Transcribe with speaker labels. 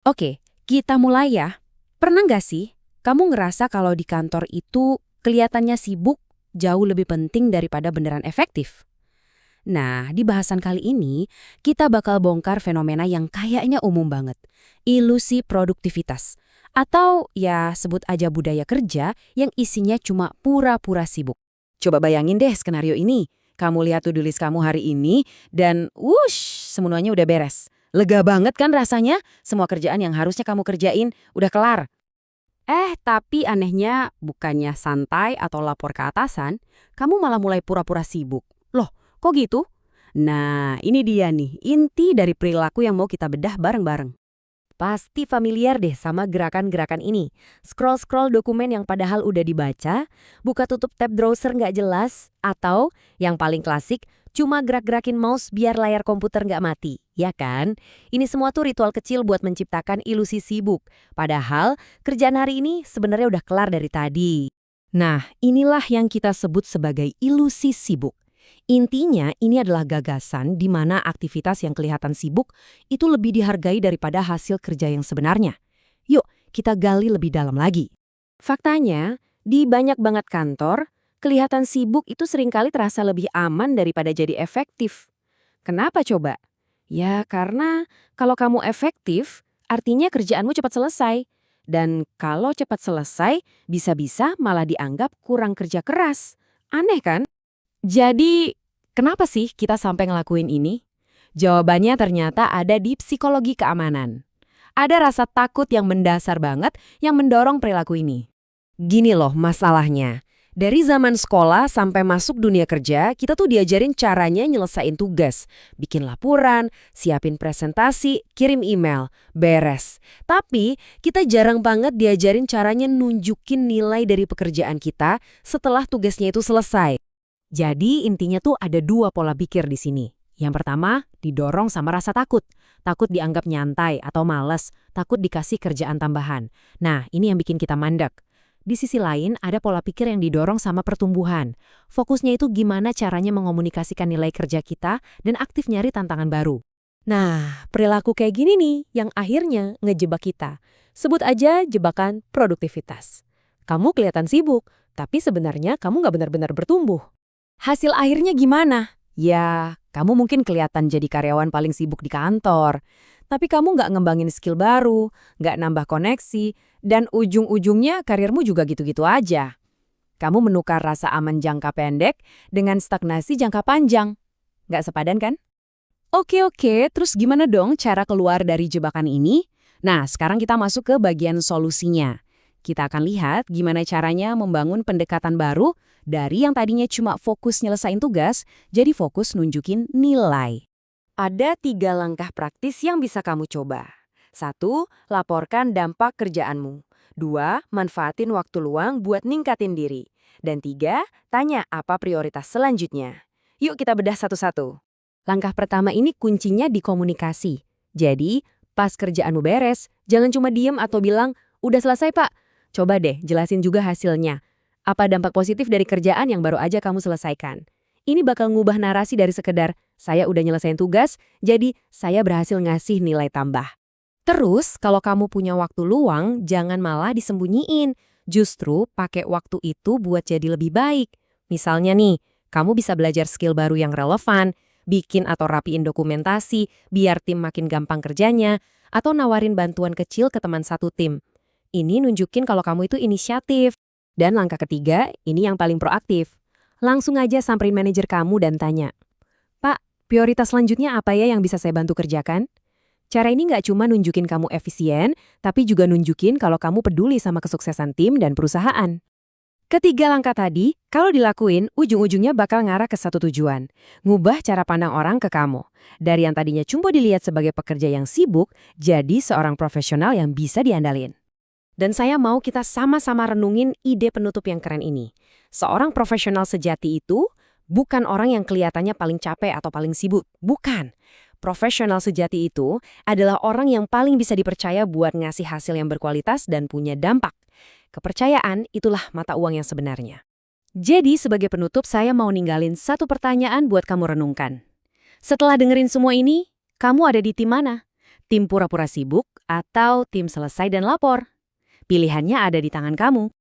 Speaker 1: Oke, kita mulai ya. Pernah nggak sih kamu ngerasa kalau di kantor itu kelihatannya sibuk jauh lebih penting daripada beneran efektif? Nah, di bahasan kali ini kita bakal bongkar fenomena yang kayaknya umum banget. Ilusi produktivitas. Atau ya sebut aja budaya kerja yang isinya cuma pura-pura sibuk. Coba bayangin deh skenario ini. Kamu lihat to-do list kamu hari ini dan wush, semuanya udah beres. Lega banget kan rasanya? Semua kerjaan yang harusnya kamu kerjain udah kelar. Tapi anehnya bukannya santai atau lapor ke atasan, kamu malah mulai pura-pura sibuk. Loh, kok gitu? Nah, ini dia nih, inti dari perilaku yang mau kita bedah bareng-bareng. Pasti familiar deh sama gerakan-gerakan ini. Scroll-scroll dokumen yang padahal udah dibaca, buka tutup tab browser nggak jelas, atau yang paling klasik, cuma gerak-gerakin mouse biar layar komputer nggak mati. Ya kan? Ini semua tuh ritual kecil buat menciptakan ilusi sibuk. Padahal kerjaan hari ini sebenarnya udah kelar dari tadi. Nah, inilah yang kita sebut sebagai ilusi sibuk. Intinya, ini adalah gagasan di mana aktivitas yang kelihatan sibuk itu lebih dihargai daripada hasil kerja yang sebenarnya. Yuk, kita gali lebih dalam lagi. Faktanya, di banyak banget kantor, kelihatan sibuk itu seringkali terasa lebih aman daripada jadi efektif. Kenapa coba? Ya, karena kalau kamu efektif, artinya kerjaanmu cepat selesai. Dan kalau cepat selesai, bisa-bisa malah dianggap kurang kerja keras. Aneh kan? Jadi, kenapa sih kita sampai ngelakuin ini? Jawabannya ternyata ada di psikologi keamanan. Ada rasa takut yang mendasar banget yang mendorong perilaku ini. Gini loh masalahnya. Dari zaman sekolah sampai masuk dunia kerja, kita tuh diajarin caranya nyelesain tugas. Bikin laporan, siapin presentasi, kirim email, beres. Tapi, kita jarang banget diajarin caranya nunjukin nilai dari pekerjaan kita setelah tugasnya itu selesai. Jadi intinya tuh ada dua pola pikir di sini. Yang pertama, didorong sama rasa takut. Takut dianggap nyantai atau males, takut dikasih kerjaan tambahan. Nah, ini yang bikin kita mandek. Di sisi lain, ada pola pikir yang didorong sama pertumbuhan. Fokusnya itu gimana caranya mengomunikasikan nilai kerja kita dan aktif nyari tantangan baru. Nah, perilaku kayak gini nih yang akhirnya ngejebak kita. Sebut aja jebakan produktivitas. Kamu kelihatan sibuk, tapi sebenarnya kamu nggak benar-benar bertumbuh. Hasil akhirnya gimana? Ya, kamu mungkin kelihatan jadi karyawan paling sibuk di kantor. Tapi kamu nggak ngembangin skill baru, nggak nambah koneksi, dan ujung-ujungnya karirmu juga gitu-gitu aja. Kamu menukar rasa aman jangka pendek dengan stagnasi jangka panjang. Nggak sepadan kan? Oke, terus gimana dong cara keluar dari jebakan ini? Nah, sekarang kita masuk ke bagian solusinya. Kita akan lihat gimana caranya membangun pendekatan baru dari yang tadinya cuma fokus nyelesain tugas, jadi fokus nunjukin nilai. Ada 3 langkah praktis yang bisa kamu coba. 1. Laporkan dampak kerjaanmu. 2. Manfaatin waktu luang buat ningkatin diri. Dan 3. Tanya apa prioritas selanjutnya. Yuk kita bedah satu-satu. Langkah pertama ini kuncinya di komunikasi. Jadi, pas kerjaanmu beres, jangan cuma diem atau bilang, udah selesai pak. Coba deh jelasin juga hasilnya. Apa dampak positif dari kerjaan yang baru aja kamu selesaikan? Ini bakal ngubah narasi dari sekedar, saya udah nyelesain tugas, jadi saya berhasil ngasih nilai tambah. Terus, kalau kamu punya waktu luang, jangan malah disembunyiin. Justru pakai waktu itu buat jadi lebih baik. Misalnya nih, kamu bisa belajar skill baru yang relevan, bikin atau rapiin dokumentasi, biar tim makin gampang kerjanya, atau nawarin bantuan kecil ke teman satu tim. Ini nunjukin kalau kamu itu inisiatif. Dan langkah ketiga, ini yang paling proaktif. Langsung aja samperin manajer kamu dan tanya, Pak, prioritas selanjutnya apa ya yang bisa saya bantu kerjakan? Cara ini nggak cuma nunjukin kamu efisien, tapi juga nunjukin kalau kamu peduli sama kesuksesan tim dan perusahaan. Ketiga langkah tadi, kalau dilakuin, ujung-ujungnya bakal ngarah ke satu tujuan. Ngubah cara pandang orang ke kamu. Dari yang tadinya cuma dilihat sebagai pekerja yang sibuk, jadi seorang profesional yang bisa diandalin. Dan saya mau kita sama-sama renungin ide penutup yang keren ini. Seorang profesional sejati itu bukan orang yang kelihatannya paling capek atau paling sibuk. Bukan. Profesional sejati itu adalah orang yang paling bisa dipercaya buat ngasih hasil yang berkualitas dan punya dampak. Kepercayaan itulah mata uang yang sebenarnya. Jadi sebagai penutup saya mau ninggalin satu pertanyaan buat kamu renungkan. Setelah dengerin semua ini, kamu ada di tim mana? Tim pura-pura sibuk atau tim selesai dan lapor. Pilihannya ada di tangan kamu.